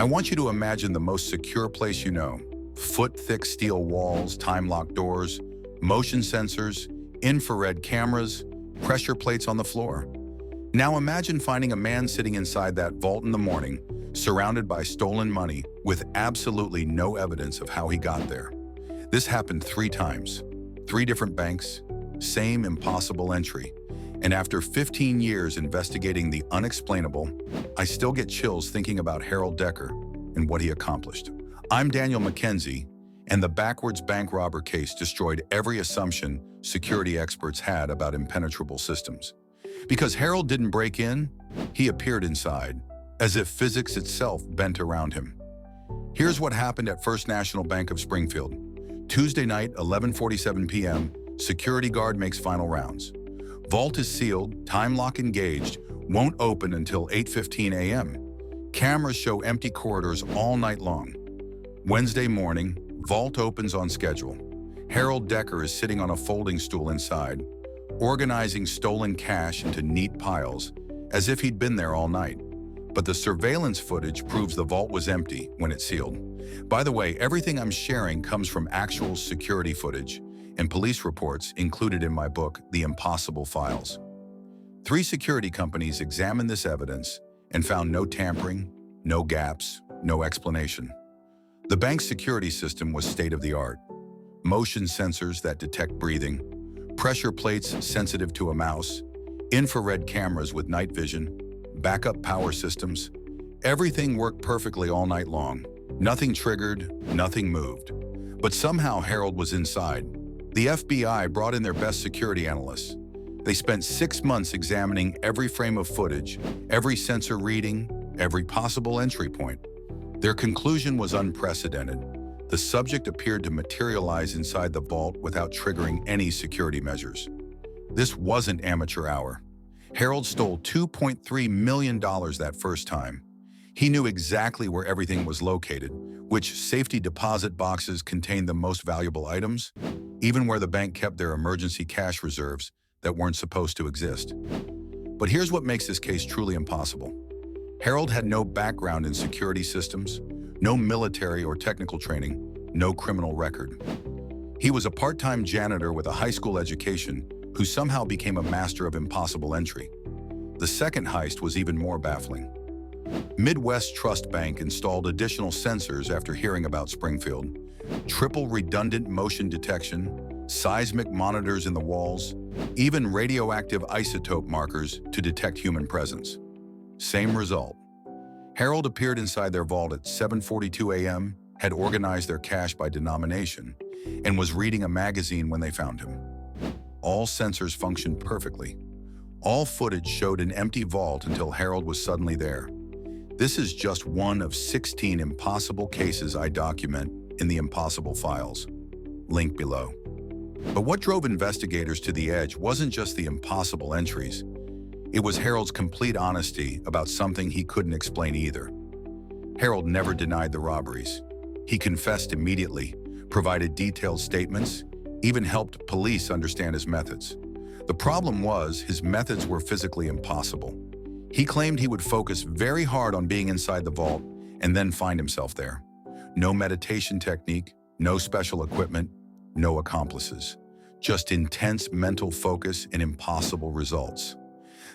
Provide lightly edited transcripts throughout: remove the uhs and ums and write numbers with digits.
I want you to imagine the most secure place you know. Foot-thick steel walls, time-locked doors, motion sensors, infrared cameras, pressure plates on the floor. Now imagine finding a man sitting inside that vault in the morning, surrounded by stolen money, with absolutely no evidence of how he got there. This happened 3 times. 3 different banks, same impossible entry. And after 15 years investigating the unexplainable, I still get chills thinking about Harold Decker and what he accomplished. I'm Daniel Mackenzie, and the backwards bank robber case destroyed every assumption security experts had about impenetrable systems. Because Harold didn't break in, he appeared inside, as if physics itself bent around him. Here's what happened at First National Bank of Springfield. Tuesday night, 11:47 p.m., security guard makes final rounds. Vault is sealed, time lock engaged, won't open until 8:15 a.m. Cameras show empty corridors all night long. Wednesday morning, vault opens on schedule. Harold Decker is sitting on a folding stool inside, organizing stolen cash into neat piles, as if he'd been there all night. But the surveillance footage proves the vault was empty when it sealed. By the way, everything I'm sharing comes from actual security footage and police reports included in my book, The Impossible Files. 3 security companies examined this evidence and found no tampering, no gaps, no explanation. The bank's security system was state-of-the-art. Motion sensors that detect breathing, pressure plates sensitive to a mouse, infrared cameras with night vision, backup power systems. Everything worked perfectly all night long. Nothing triggered, nothing moved. But somehow Harold was inside. The FBI brought in their best security analysts. They spent 6 months examining every frame of footage, every sensor reading, every possible entry point. Their conclusion was unprecedented. The subject appeared to materialize inside the vault without triggering any security measures. This wasn't amateur hour. Harold stole $2.3 million that first time. He knew exactly where everything was located, which safety deposit boxes contained the most valuable items, even where the bank kept their emergency cash reserves that weren't supposed to exist. But here's what makes this case truly impossible. Harold had no background in security systems, no military or technical training, no criminal record. He was a part-time janitor with a high school education who somehow became a master of impossible entry. The second heist was even more baffling. Midwest Trust Bank installed additional sensors after hearing about Springfield, triple redundant motion detection, seismic monitors in the walls, even radioactive isotope markers to detect human presence. Same result. Harold appeared inside their vault at 7:42 a.m., had organized their cash by denomination, and was reading a magazine when they found him. All sensors functioned perfectly. All footage showed an empty vault until Harold was suddenly there. This is just one of 16 impossible cases I document in the Impossible Files. Link below. But what drove investigators to the edge wasn't just the impossible entries. It was Harold's complete honesty about something he couldn't explain either. Harold never denied the robberies. He confessed immediately, provided detailed statements, even helped police understand his methods. The problem was his methods were physically impossible. He claimed he would focus very hard on being inside the vault and then find himself there. No meditation technique, no special equipment, no accomplices. Just intense mental focus and impossible results.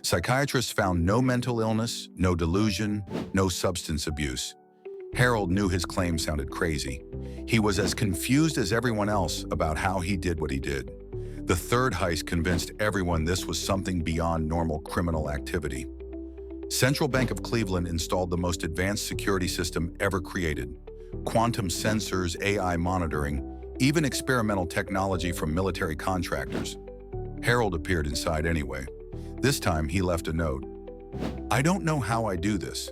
Psychiatrists found no mental illness, no delusion, no substance abuse. Harold knew his claim sounded crazy. He was as confused as everyone else about how he did what he did. The third heist convinced everyone this was something beyond normal criminal activity. Central Bank of Cleveland installed the most advanced security system ever created. Quantum sensors, AI monitoring, even experimental technology from military contractors. Harold appeared inside anyway. This time he left a note. "I don't know how I do this.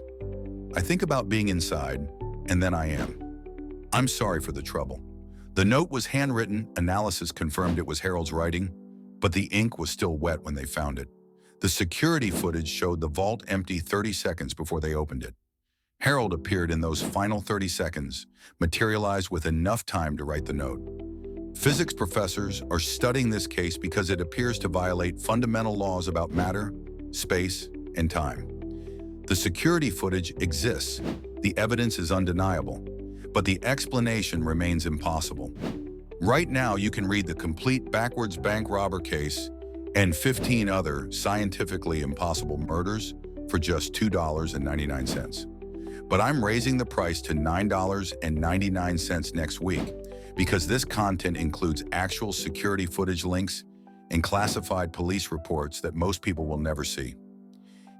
I think about being inside, and then I am. I'm sorry for the trouble." The note was handwritten. Analysis confirmed it was Harold's writing, but the ink was still wet when they found it. The security footage showed the vault empty 30 seconds before they opened it. Harold appeared in those final 30 seconds, materialized with enough time to write the note. Physics professors are studying this case because it appears to violate fundamental laws about matter, space, and time. The security footage exists, the evidence is undeniable, but the explanation remains impossible. Right now, you can read the complete backwards bank robber case and 15 other scientifically impossible murders for just $2.99. But I'm raising the price to $9.99 next week because this content includes actual security footage links and classified police reports that most people will never see.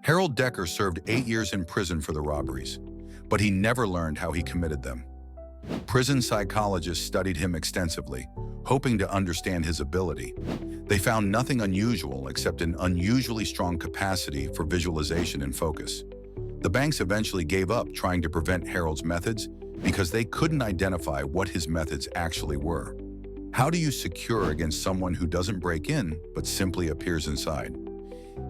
Harold Decker served 8 years in prison for the robberies, but he never learned how he committed them. Prison psychologists studied him extensively, hoping to understand his ability. They found nothing unusual except an unusually strong capacity for visualization and focus. The banks eventually gave up trying to prevent Harold's methods because they couldn't identify what his methods actually were. How do you secure against someone who doesn't break in but simply appears inside?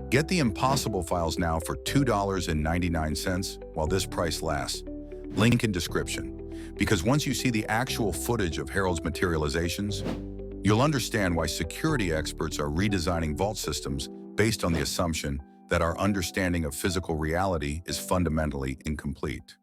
Get the Impossible Files now for $2.99 while this price lasts. Link in description. Because once you see the actual footage of Harold's materializations, you'll understand why security experts are redesigning vault systems based on the assumption that our understanding of physical reality is fundamentally incomplete.